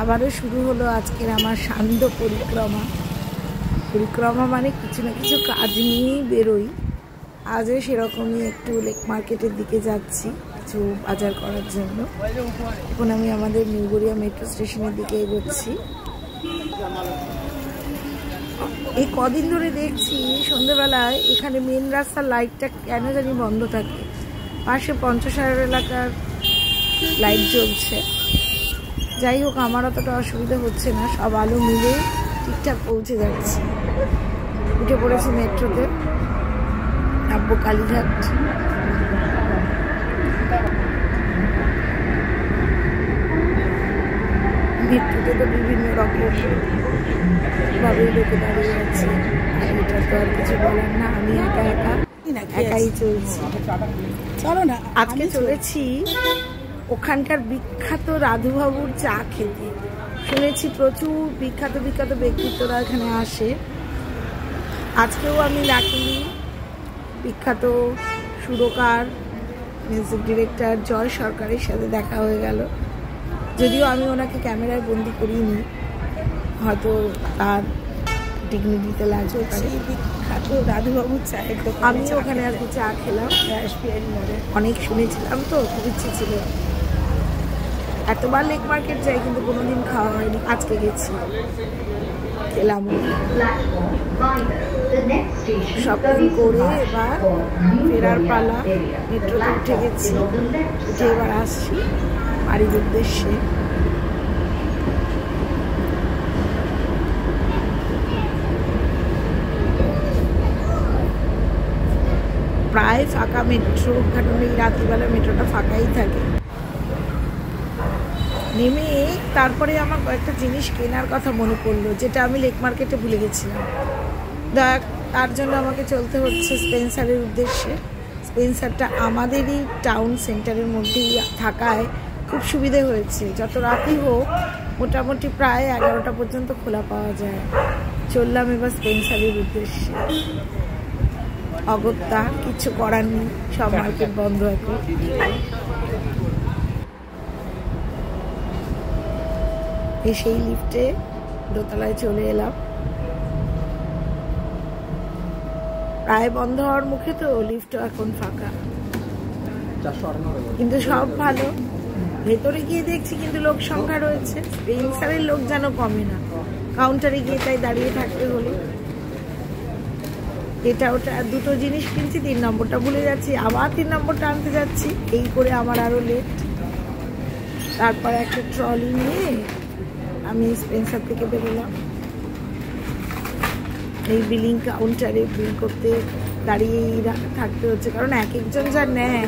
আবারও শুরু হলো আজকের আমার সান্ধ্য পরিক্রমা। পরিক্রমা মানে কিছু না কিছু কাজ নিয়েই বেরোই। আজও সেরকমই একটু লেক মার্কেটের দিকে যাচ্ছি কিছু বাজার করার জন্য। এখন আমি আমাদের নিউ গড়িয়া মেট্রো স্টেশনের দিকে এগোচ্ছি। এই কদিন ধরে দেখছি সন্ধ্যেবেলায় এখানে মেন রাস্তার লাইটটা কেন জানি বন্ধ থাকে, পাশে পঞ্চশায়র এলাকার লাইট জ্বলছে। যাই হোক, আমার অতটা অসুবিধা হচ্ছে না, সব আলো মিলে ঠিকঠাক পৌঁছে যাচ্ছে। উঠে পড়েছি মেট্রোতে, নামবো কালীঘাট। মেট্রোতে তো বিভিন্ন রকম ভাবে লোকে দাঁড়িয়ে আছে, আর এটা তো আর কিছু বলার না। আমি একাই চলছি। চলো না, আজকে চলেছি ওখানকার বিখ্যাত রাধুবাবুর চা খেতে। শুনেছি প্রচুর বিখ্যাত বিখ্যাত ব্যক্তিত্বরা এখানে আসে। আজকেও আমি লাকিলি বিখ্যাত সুরকার মিউজিক ডিরেক্টর জয় সরকারের সাথে দেখা হয়ে গেল। যদিও আমি ওনাকে ক্যামেরায় বন্দি করিনি, হয়তো তার ডিগনিটিতে লাগবে। বিখ্যাত রাধুবাবুর চায়ের দোকান, আমি ওখানে আর কি চা খেলাম রাসবিহারী মোড়ে। অনেক শুনেছিলাম তো, খুব ইচ্ছে ছিল। এতবার লেক মার্কেট যাই কিন্তু কোনোদিন খাওয়া হয়নি, আজকে গেছি, খেলাম। শপিং করে এবার ফেরার পালা। মেট্রোতে উঠে গেছি, উঠে এবার আসছি বাড়ির উদ্দেশ্যে। প্রায় ফাঁকা মেট্রো, কারণ এই রাত্রিবেলা মেট্রোটা ফাঁকাই থাকে। নেমে তারপরে আমার কয়েকটা জিনিস কেনার কথা মনে পড়লো, যেটা আমি লেক মার্কেটে ভুলে গেছিলাম। তার জন্য আমাকে চলতে হচ্ছে স্পেন্সারের উদ্দেশ্যে। স্পেন্সারটা আমাদেরই টাউন সেন্টারের মধ্যেই থাকায় খুব সুবিধে হয়েছে। যত রাতই হোক মোটামুটি প্রায় 11টা পর্যন্ত খোলা পাওয়া যায়। চললাম এবার স্পেন্সারের উদ্দেশ্যে। অগত্যা কিছু করার নেই, সব মার্কেট বন্ধ এখন। সেই লিফটে দোতলায় চলে এলাম। প্রায় বন্ধ হওয়ার মুখে তো, লিফটও এখন ফাঁকা, কিন্তু সব ভালো। ভেতরে গিয়ে দেখছি কিন্তু লোক সংখ্যা রয়েছে, স্পেন্সারের লোক যেন কমে না। কাউন্টারে গিয়ে তাই দাঁড়িয়ে থাকতে হলো। এটা ওটা দুটো জিনিস কিনছি, 3 নম্বরটা ভুলে যাচ্ছি, আবার 3 নম্বরটা আনতে যাচ্ছি, এই করে আমার আরো লেট। তারপর একটা ট্রলি নিয়ে আমি স্পেন্সার থেকে বেরোলাম। এই বিলিং কাউন্টারে বিল করতে দাঁড়িয়েই থাকতে হচ্ছে, কারণ এক একজন যা নেয়